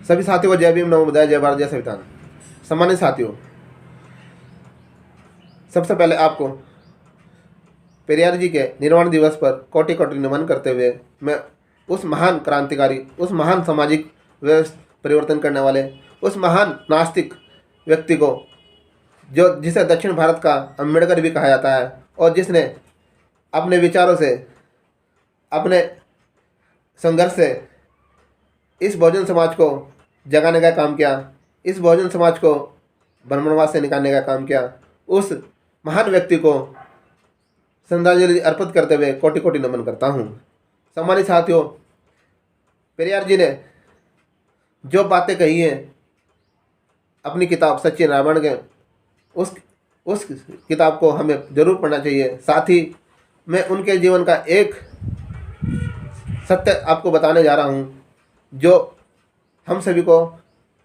सभी साथियों को जय भीम, नमो बुद्धाय, जय भारत, जय संविधान। सम्मानित साथियों, सबसे पहले आपको पेरियार जी के निर्वाण दिवस पर कोटि कोटि नमन करते हुए मैं उस महान क्रांतिकारी, उस महान सामाजिक व्यवस्था परिवर्तन करने वाले, उस महान नास्तिक व्यक्ति को जिसे दक्षिण भारत का अम्बेडकर भी कहा जाता है और जिसने अपने विचारों से, अपने संघर्ष से इस बहुजन समाज को जगाने का काम किया, इस बहुजन समाज को ब्राह्मणवाद से निकालने का काम किया, उस महान व्यक्ति को श्रद्धांजलि अर्पित करते हुए कोटि कोटि नमन करता हूँ। सम्मानित साथियों, पेरियार जी ने जो बातें कही हैं अपनी किताब सच्ची रामायण के, उस किताब को हमें ज़रूर पढ़ना चाहिए। साथ ही मैं उनके जीवन का एक सत्य आपको बताने जा रहा हूँ जो हम सभी को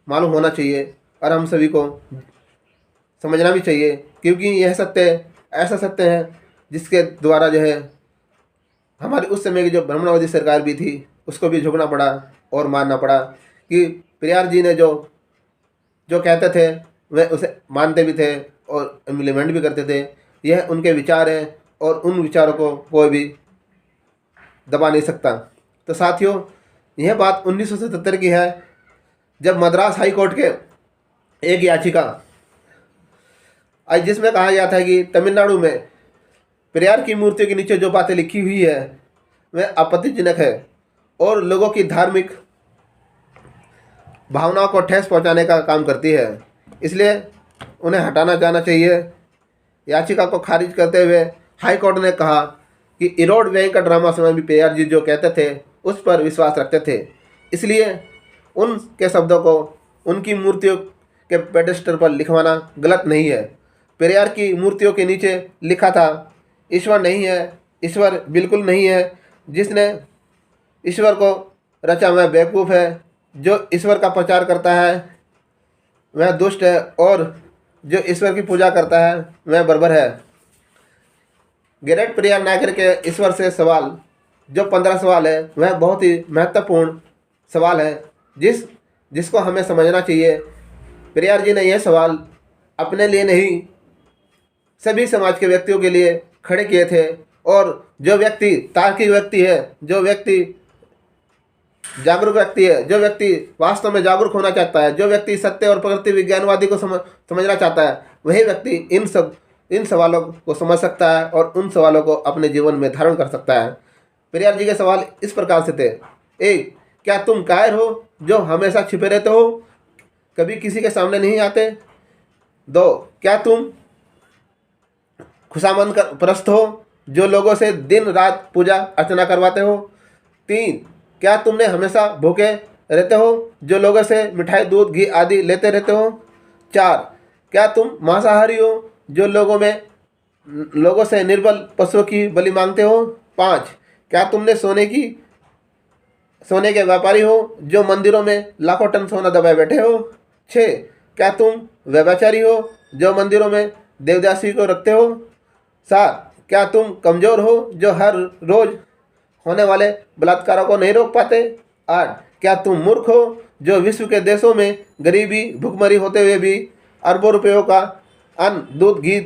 मालूम होना चाहिए और हम सभी को समझना भी चाहिए, क्योंकि यह सत्य ऐसा सत्य है जिसके द्वारा जो है हमारी उस समय की जो ब्राह्मणवादी सरकार भी थी उसको भी झुकना पड़ा और मानना पड़ा कि पेरियार जी ने जो कहते थे वह उसे मानते भी थे और इम्प्लीमेंट भी करते थे। यह उनके विचार हैं और उन विचारों को कोई भी दबा नहीं सकता। तो साथियों, यह बात 1977 की है जब मद्रास हाई कोर्ट के एक याचिका आई जिसमें कहा गया था कि तमिलनाडु में पेरियार की मूर्तियों के नीचे जो बातें लिखी हुई है वह आपत्तिजनक है और लोगों की धार्मिक भावनाओं को ठेस पहुंचाने का काम करती है, इसलिए उन्हें हटाना जाना चाहिए। याचिका को खारिज करते हुए हाई कोर्ट ने कहा कि इरोड वेंकट ड्रामा समय भी पेरियार जी जो कहते थे उस पर विश्वास रखते थे, इसलिए उनके शब्दों को उनकी मूर्तियों के पेडेस्टल पर लिखवाना गलत नहीं है। पेरियार की मूर्तियों के नीचे लिखा था ईश्वर नहीं है, ईश्वर बिल्कुल नहीं है, जिसने ईश्वर को रचा वह बेवकूफ़ है, जो ईश्वर का प्रचार करता है वह दुष्ट है और जो ईश्वर की पूजा करता है वह बर्बर है। ग्रेट पेरियार नायकर के ईश्वर से सवाल जो 15 सवाल है वह बहुत ही महत्वपूर्ण सवाल है जिसको हमें समझना चाहिए। पेरियार जी ने यह सवाल अपने लिए नहीं सभी समाज के व्यक्तियों के लिए खड़े किए थे और जो व्यक्ति तार्किक व्यक्ति है, जो व्यक्ति जागरूक व्यक्ति है, जो व्यक्ति वास्तव में जागरूक होना चाहता है, जो व्यक्ति सत्य और प्रकृति विज्ञानवादी को समझना चाहता है, वही व्यक्ति इन सवालों को समझ सकता है और उन सवालों को अपने जीवन में धारण कर सकता है। पेरियार जी के सवाल इस प्रकार से थे। 1. क्या तुम कायर हो जो हमेशा छिपे रहते हो, कभी किसी के सामने नहीं आते? 2. क्या तुम खुशामंद परस्त हो जो लोगों से दिन रात पूजा अर्चना करवाते हो? 3. क्या तुमने हमेशा भूखे रहते हो जो लोगों से मिठाई, दूध, घी आदि लेते रहते हो? 4. क्या तुम मांसाहारी हो जो लोगों से निर्बल पशुओं की बलि मांगते हो? 5. क्या तुमने सोने के व्यापारी हो जो मंदिरों में लाखों टन सोना दबाए बैठे हो? 6. क्या तुम व्यभिचारी हो जो मंदिरों में देवदासी को रखते हो? 7. क्या तुम कमज़ोर हो जो हर रोज़ होने वाले बलात्कारों को नहीं रोक पाते? 8. क्या तुम मूर्ख हो जो विश्व के देशों में गरीबी, भुखमरी होते हुए भी अरबों रुपयों का अन्न, दूध, घी,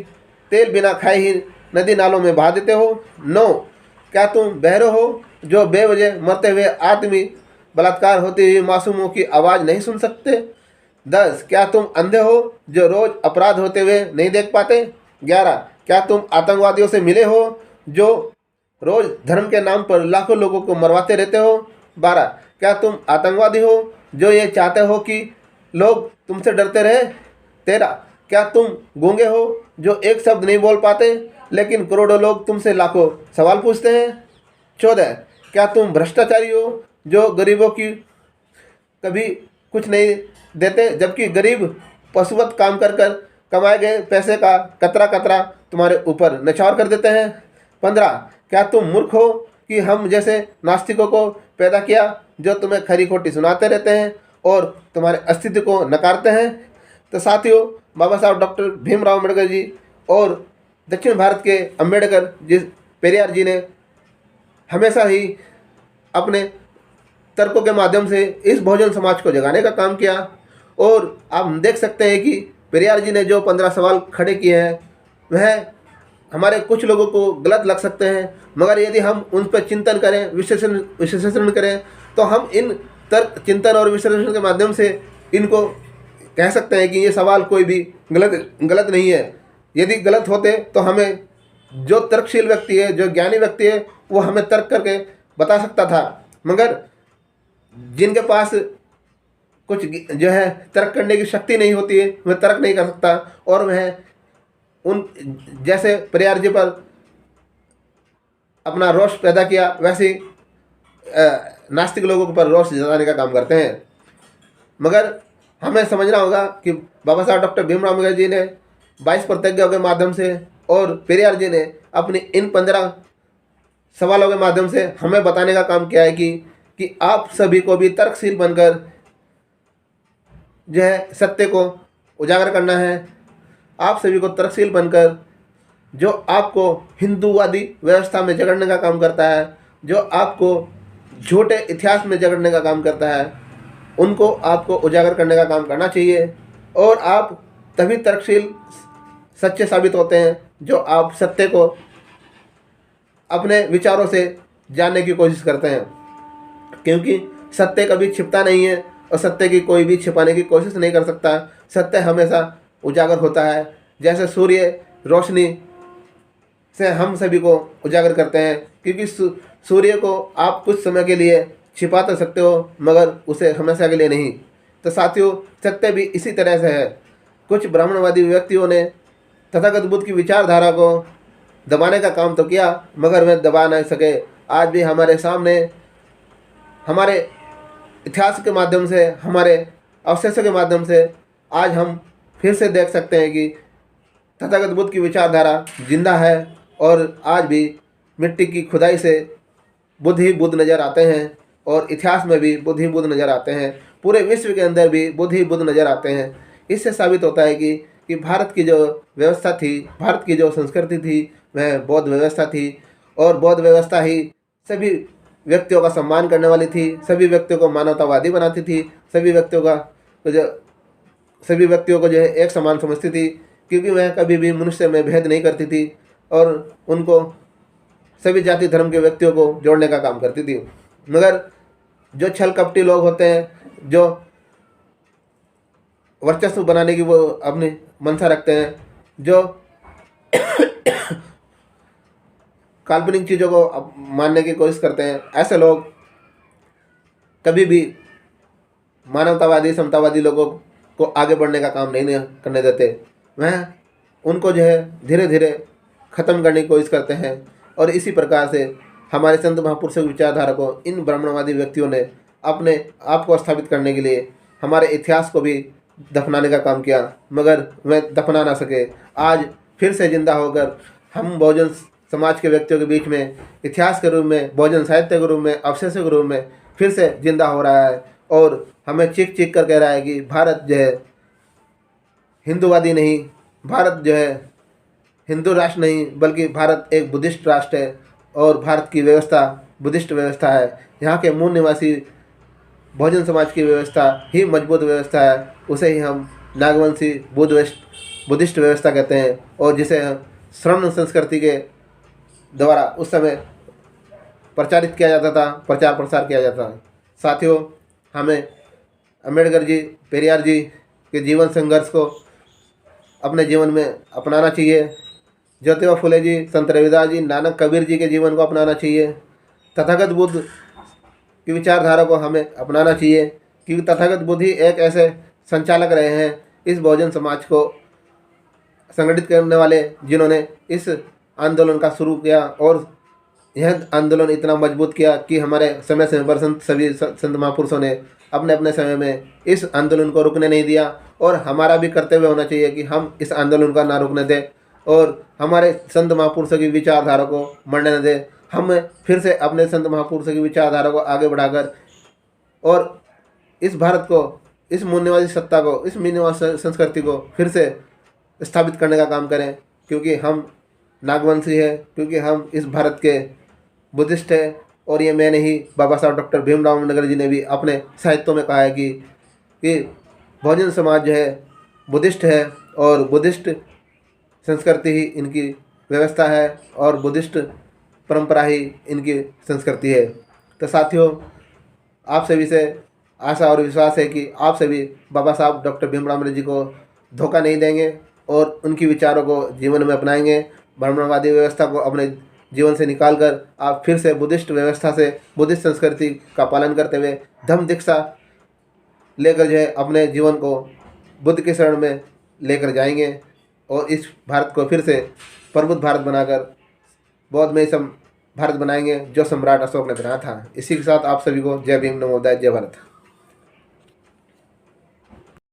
तेल बिना खाए ही नदी नालों में बहा देते हो? 9. क्या तुम बहरे हो जो बेवजह मरते हुए आदमी बलात्कार होते हुए मासूमों की आवाज़ नहीं सुन सकते? 10. क्या तुम अंधे हो जो रोज़ अपराध होते हुए नहीं देख पाते? 11. क्या तुम आतंकवादियों से मिले हो जो रोज़ धर्म के नाम पर लाखों लोगों को मरवाते रहते हो? 12. क्या तुम आतंकवादी हो जो ये चाहते हो कि लोग तुमसे डरते रहे? 13. क्या तुम गूंगे हो जो एक शब्द नहीं बोल पाते लेकिन करोड़ों लोग तुमसे लाखों सवाल पूछते हैं? 14. क्या तुम भ्रष्टाचारी हो जो गरीबों की कभी कुछ नहीं देते जबकि गरीब पशुवत काम कर कमाए गए पैसे का कतरा कतरा तुम्हारे ऊपर न्यौछावर कर देते हैं? 15. क्या तुम मूर्ख हो कि हम जैसे नास्तिकों को पैदा किया जो तुम्हें खरी खोटी सुनाते रहते हैं और तुम्हारे अस्तित्व को नकारते हैं? तो साथियों, बाबा साहब डॉक्टर भीमराव अम्बेडकर जी और दक्षिण भारत के अम्बेडकर पेरियार जी ने हमेशा ही अपने तर्कों के माध्यम से इस बहुजन समाज को जगाने का काम किया। और आप देख सकते हैं कि पेरियार जी ने जो 15 सवाल खड़े किए हैं वह हमारे कुछ लोगों को गलत लग सकते हैं, मगर यदि हम उन पर चिंतन करें, विश्लेषण करें, तो हम इन तर्क, चिंतन और विश्लेषण के माध्यम से इनको कह सकते हैं कि ये सवाल कोई भी गलत नहीं है। यदि गलत होते तो हमें जो तर्कशील व्यक्ति है, जो ज्ञानी व्यक्ति है, वो हमें तर्क करके बता सकता था। मगर जिनके पास कुछ जो है तर्क करने की शक्ति नहीं होती है, वह तर्क नहीं कर सकता, और वह उन जैसे पेरियार जी पर अपना रोष पैदा किया, वैसे नास्तिक लोगों पर रोष जताने का काम करते हैं। मगर हमें समझना होगा कि बाबा साहब डॉक्टर भीमराव अम्बेडकर जी ने 22 प्रतिज्ञाओं के माध्यम से और पेरियार जी ने अपनी इन 15 सवालों के माध्यम से हमें बताने का काम किया है कि आप सभी को भी तर्कशील बनकर जो है सत्य को उजागर करना है। आप सभी को तर्कशील बनकर जो आपको हिंदूवादी व्यवस्था में जकड़ने का काम करता है, जो आपको झूठे इतिहास में जकड़ने का काम करता है, उनको आपको उजागर करने का काम करना चाहिए। और आप तभी तर्कशील सच्चे साबित होते हैं जो आप सत्य को अपने विचारों से जानने की कोशिश करते हैं, क्योंकि सत्य कभी छिपता नहीं है और सत्य की कोई भी छिपाने की कोशिश नहीं कर सकता। सत्य हमेशा उजागर होता है। जैसे सूर्य रोशनी से हम सभी को उजागर करते हैं, क्योंकि सूर्य को आप कुछ समय के लिए छिपा तो सकते हो, मगर उसे हमेशा के लिए नहीं। तो साथियों, सत्य भी इसी तरह से है। कुछ ब्राह्मणवादी व्यक्तियों ने तथागत बुद्ध की विचारधारा को दबाने का काम तो किया, मगर वे दबा नहीं सके। आज भी हमारे सामने हमारे इतिहास के माध्यम से, हमारे अवशेषों के माध्यम से आज हम फिर से देख सकते हैं कि तथागत बुद्ध की विचारधारा जिंदा है, और आज भी मिट्टी की खुदाई से बुद्ध ही बुद्ध नज़र आते हैं, और इतिहास में भी बुद्ध ही बुद्ध नज़र आते हैं। पूरे विश्व के अंदर भी बुद्ध ही बुद्ध नज़र आते हैं। इससे साबित होता है कि भारत की जो व्यवस्था थी, भारत की जो संस्कृति थी, वह बौद्ध व्यवस्था थी, और बौद्ध व्यवस्था ही सभी व्यक्तियों का सम्मान करने वाली थी, सभी व्यक्तियों को मानवतावादी बनाती थी, सभी व्यक्तियों को जो है एक समान समझती थी, क्योंकि वह कभी भी मनुष्य में भेद नहीं करती थी, और उनको सभी जाति धर्म के व्यक्तियों को जोड़ने का काम करती थी। मगर जो छल कपटी लोग होते हैं, जो वर्चस्व बनाने की वो अपनी मंशा रखते हैं, जो काल्पनिक चीज़ों को मानने की कोशिश करते हैं, ऐसे लोग कभी भी मानवतावादी, समतावादी लोगों को आगे बढ़ने का काम नहीं करने देते। वह उनको जो है धीरे धीरे ख़त्म करने की कोशिश करते हैं। और इसी प्रकार से हमारे संत महापुरुषों की विचारधारा को इन ब्राह्मणवादी व्यक्तियों ने अपने आप को स्थापित करने के लिए हमारे इतिहास को भी दफनाने का काम किया, मगर वह दफना ना सके। आज फिर से जिंदा होकर हम बहुजन समाज के व्यक्तियों के बीच में इतिहास के रूप में, बहुजन साहित्य के रूप में, अवशेषों के रूप में फिर से जिंदा हो रहा है, और हमें चीख चीख कर कह रहा है कि भारत जो है हिंदूवादी नहीं, भारत जो है हिंदू राष्ट्र नहीं, बल्कि भारत एक बुद्धिस्ट राष्ट्र है, और भारत की व्यवस्था बुद्धिस्ट व्यवस्था है। यहाँ के मूल निवासी बहुजन समाज की व्यवस्था ही मजबूत व्यवस्था है, उसे ही हम नागवंशी बुद्धिस्ट व्यवस्था कहते हैं, और जिसे श्रमण संस्कृति के द्वारा उस समय प्रचारित किया जाता था, प्रचार प्रसार किया जाता था। साथियों, हमें अम्बेडकर जी, पेरियार जी के जीवन संघर्ष को अपने जीवन में अपनाना चाहिए। ज्योतिबा फुले जी, संत रविदास जी, नानक कबीर जी के जीवन को अपनाना चाहिए। तथागत बुद्ध की विचारधारा को हमें अपनाना चाहिए, क्योंकि तथागत बुद्ध ही एक ऐसे संचालक रहे हैं इस बहुजन समाज को संगठित करने वाले, जिन्होंने इस आंदोलन का शुरू किया, और यह आंदोलन इतना मजबूत किया कि हमारे समय पर सभी संत महापुरुषों ने अपने अपने समय में इस आंदोलन को रुकने नहीं दिया। और हमारा भी कर्तव्य होना चाहिए कि हम इस आंदोलन का ना रुकने दें, और हमारे संत महापुरुषों की विचारधारा को मरने न दें। हम फिर से अपने संत महापुरुषों की विचारधारा को आगे बढ़ाकर और इस भारत को, इस मूल्यवादी सत्ता को, इस मूल्यवादी संस्कृति को फिर से स्थापित करने का काम करें, क्योंकि हम नागवंशी है, क्योंकि हम इस भारत के बुद्धिस्ट है, और ये मैंने ही बाबा साहब डॉक्टर भीमराव अम्बेडकर जी ने भी अपने साहित्यों में कहा है कि बहुजन समाज जो है बुद्धिस्ट है और बुद्धिस्ट संस्कृति ही इनकी व्यवस्था है और बुद्धिस्ट परंपरा ही इनकी संस्कृति है। तो साथियों, आप सभी से आशा और विश्वास है कि आप सभी बाबा साहब डॉक्टर भीमराव अम्बेडकर जी को धोखा नहीं देंगे और उनकी विचारों को जीवन में अपनाएंगे। ब्राह्मणवादी व्यवस्था को अपने जीवन से निकालकर आप फिर से बुद्धिस्ट व्यवस्था से, बुद्धिस्ट संस्कृति का पालन करते हुए धम्म दीक्षा लेकर जो है अपने जीवन को बुद्ध के शरण में लेकर जाएंगे और इस भारत को फिर से प्रबुद्ध भारत बनाकर बौद्धमय भारत बनाएंगे जो सम्राट अशोक ने बनाया था। इसी के साथ आप सभी को जय भीम, नमो बुद्धाय, जय भारत।